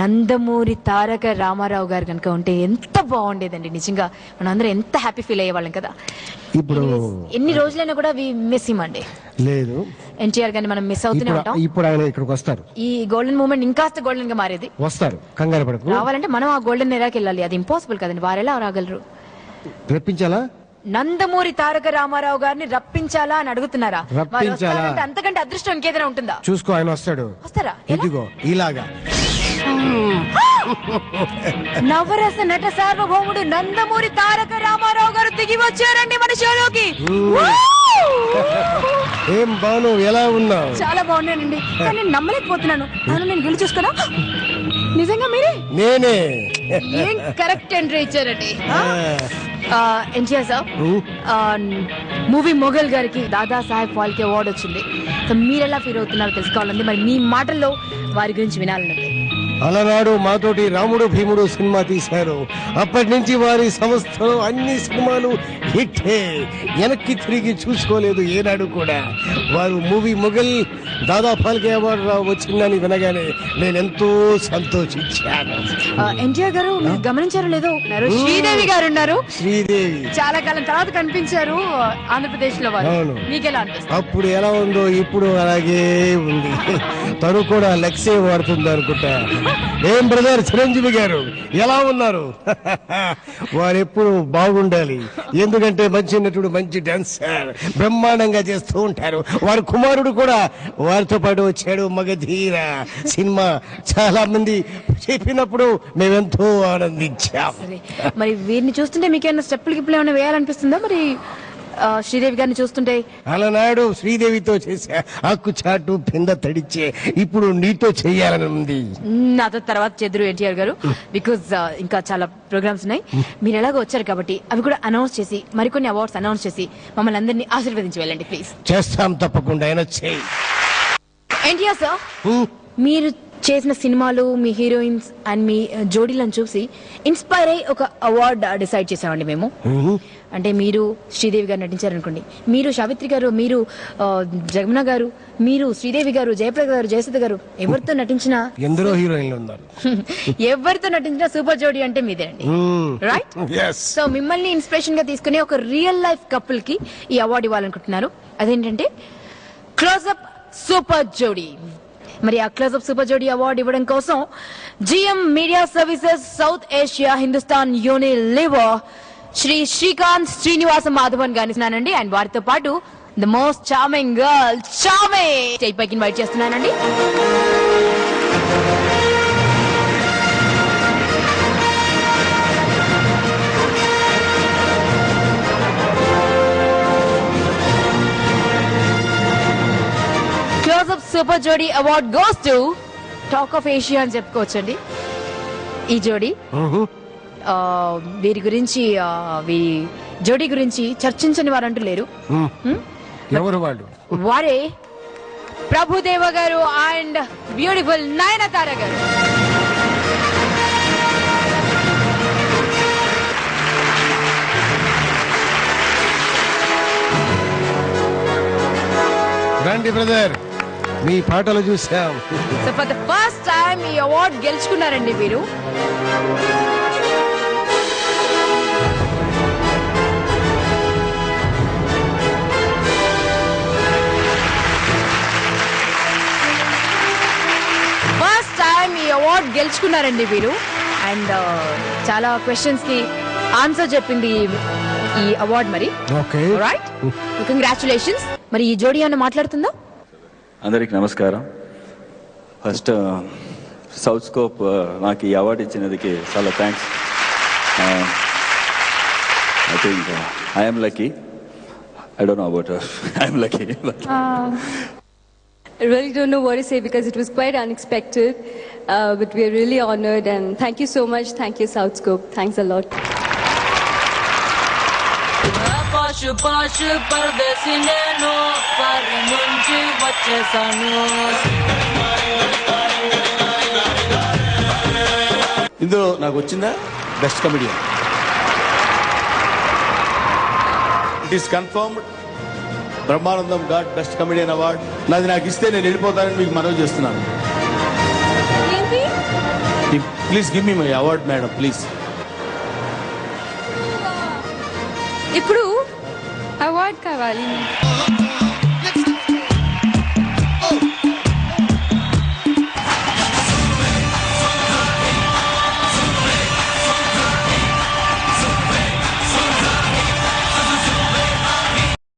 నందమూరి తారక రామారావు గారు కనుక ఉంటే ఎంత బాగుండేదండి. నిజంగా మనం అందరం ఎంత హ్యాపీ ఫీల్ అయ్యేవాళ్ళం కదా. ఇప్పుడు ఎన్ని రోజులైనా కూడా మిస్ ఇవ్వండి లేదు. ఎన్టీఆర్ గారిని మనం మిస్ అవుతూనే ఉంటాం. ఇప్పుడు ఆయన ఇక్కడికి వస్తారు. ఈ గోల్డెన్ మూమెంట్ ఇంకాస్త గోల్డెన్ గా మారేది. వస్తారు, కంగారు పడకు. రావాలంటే మనం ఆ గోల్డెన్ ఎరాకి వెళ్ళాలి. అది ఇంపాసిబుల్ కదండి. వారెలా రాగలరు? రప్పించాలా? నందమూరి తారక రామారావు గారిని రప్పించాలా అని అడుగుతున్నారా? రప్పించాలా? అంతకంటే అదృష్టం ఇంకేదైనా ఉంటుందా? చూసుకో, ఆయన వస్తాడు. వస్తారా? ఇదిగో ఇలాగా. నవరస నట సార్వభౌముడు నందమూరి తారక రామారావు గారు దిగి వచ్చారండి మన షోలోకి. ఏం బాను, ఎలా ఉన్నావు? చాలా బాగున్నానండి, కానీ నేను నమ్మలేకపోతున్నాను. నేను వెళ్ళి చూసుకోనా? నిజంగా మీరే? నేనే. ఏం కరెక్ట్ ఎంట్రీ ఇచ్చారండి. ఎన్టీఆర్ సార్, మూవీ మొఘల్ గారికి దాదా సాహెబ్ ఫాల్కే అవార్డు వచ్చింది. సో మీరు ఎలా ఫీల్ అవుతున్నారో తెలుసుకోవాలండి. మరి మీ మాటల్లో వారి గురించి వినాలండి. అలనాడు మాతోటి రాముడు భీముడు సినిమా తీశారు. అప్పటి నుంచి వారి సంస్థలో అన్ని సినిమాలు హిట్టే. వెనక్కి తిరిగి చూసుకోలేదు ఏనాడు కూడా. వారు మూవీ మొఘల్ దాదా ఫాల్కే అవార్డు వచ్చిందని వినగానే నేనెంతో సంతోషించాను. ఎన్టీఆర్ గారు గమనించారో లేదో, శ్రీదేవి గారు ఉన్నారు. శ్రీదేవి చాలా కాలం తర్వాత కనిపించారు ఆంధ్రప్రదేశ్ లో. వారు మీకెలా అనిపిస్తుంది? అప్పుడు ఎలా ఉందో ఇప్పుడు అలాగే ఉంది. తను కూడా లక్సే వాడుతుంది అనుకుంటా. ఏం బ్రదర్ చిరంజీవి గారు ఎలా ఉన్నారు? వారెప్పుడు బాగుండాలి, ఎందుకంటే మంచి నటుడు, మంచి డాన్సర్, బ్రహ్మాండంగా చేస్తూ ఉంటారు. వారి కుమారుడు కూడా వారితో పాటు వచ్చాడు. మగధీర సినిమా చాలా మంది చెప్పినప్పుడు మేమెంతో ఆనందించాం. మరి వీరిని చూస్తుంటే మీకేమైనా స్టెప్పులు గిప్పులు ఏమైనా వేయాలనిపిస్తుందా? మరి శ్రీదేవి గారిని చూస్తుంటే? అలనాడు శ్రీదేవితో చేసా ఆకు చాటు పింద తడిచే, ఇప్పుడు నీతో చెయ్యాలని ఉంది. నాతో తర్వాత చెదురు ఎన్టీఆర్ గారు, బికాజ్ ఇంకా చాలా ప్రోగ్రామ్స్ ఉన్నాయి. మీరు ఎలాగో వచ్చారు కాబట్టి అవి కూడా అనౌన్స్ చేసి, మరికొన్ని అవార్డ్స్ అనౌన్స్ చేసి మమ్మల్ని అందరినీ ఆశీర్వదించి వెళ్ళండి ప్లీజ్. చేస్తాం తప్పకుండా. అయినా చెయ్యి. ఎన్టీఆర్ సార్, మీరు చేసిన సినిమాలు, మీ హీరోయిన్స్ అండ్ మీ జోడీలను చూసి ఇన్స్పైర్ అయ్యి ఒక అవార్డ్ డిసైడ్ చేసామండి మేము. అంటే మీరు శ్రీదేవి గారు నటించారనుకోండి, మీరు సావిత్రి గారు, మీరు జగమన గారు, మీరు శ్రీదేవి గారు, జయప్రద గారు, జయసుధ గారు, ఎవరితో నటించినా, ఎందరో హీరోయిన్లు ఉన్నారు, ఎవరితో నటించినా సూపర్ జోడీ అంటే మీదేనండి. రైట్? సో మిమ్మల్ని ఇన్స్పిరేషన్ గా తీసుకుని ఒక రియల్ లైఫ్ కపుల్ కి ఈ అవార్డు ఇవ్వాలనుకుంటున్నారు. అదేంటంటే క్లోజ్అప్ సూపర్ జోడీ. మరి ఆ క్లోజ్అప్ సూపర్ జోడీ అవార్డు ఇవ్వడం కోసం GM media services South Asia Hindustan Unilever Shri Srikanth Srinivasa Madhavan గారిని అండ్ వారితో పాటు ద మోస్ట్ చార్మింగ్ గర్ల్ చామే స్టేజ్ పైకి ఇన్వైట్ చేస్తున్నానండి. క్లోజ్అప్ సూపర్ జోడీ award goes to talk of Asia అని చెప్పుకోవచ్చండి. ఈ జోడీ వీరి గురించి, వీరి జోడీ గురించి చర్చించని వారంటూ లేరు. ఎవరు వాళ్ళు? వారే ప్రభుదేవ గారు అండ్ బ్యూటిఫుల్ నయనతార గారు. రండి బ్రదర్, మీ పాటలు చూసాం. So for the first time ఈ అవార్డ్ గెలుచుకున్నారండి వీరు. అవార్డ్ గెలుచుకున్నారండి వీరు. అండ్ చాలా క్వశ్చన్స్ కి ఆన్సర్ చెప్పింది ఈ అవార్డ్. మరి రైట్, కంగ్రాచులేషన్స్. మరి ఈ జోడీ అన్న మాట్లాడుతుందా? అందరికి నమస్కారం. ఫస్ట్ సౌత్ స్కోప్ నాకు ఈ అవార్డు ఇచ్చినందుకు చాలా thanks. I think I'm lucky. I don't know about her. I'm lucky. I really don't know what to say because it was quite unexpected, but we are really honored and thank you so much. Thank you, South Scope. Thanks a lot. ఇందులో నాకు వచ్చిందా best comedian. It is confirmed. Brahmanandam God best comedian award. నాది నాకు ఇస్తే నేను వెళ్ళిపోతానని మీకు మనవి చేస్తున్నాను. Please give me my award madam please. ఇప్పుడు అవార్డ్ కావాలి.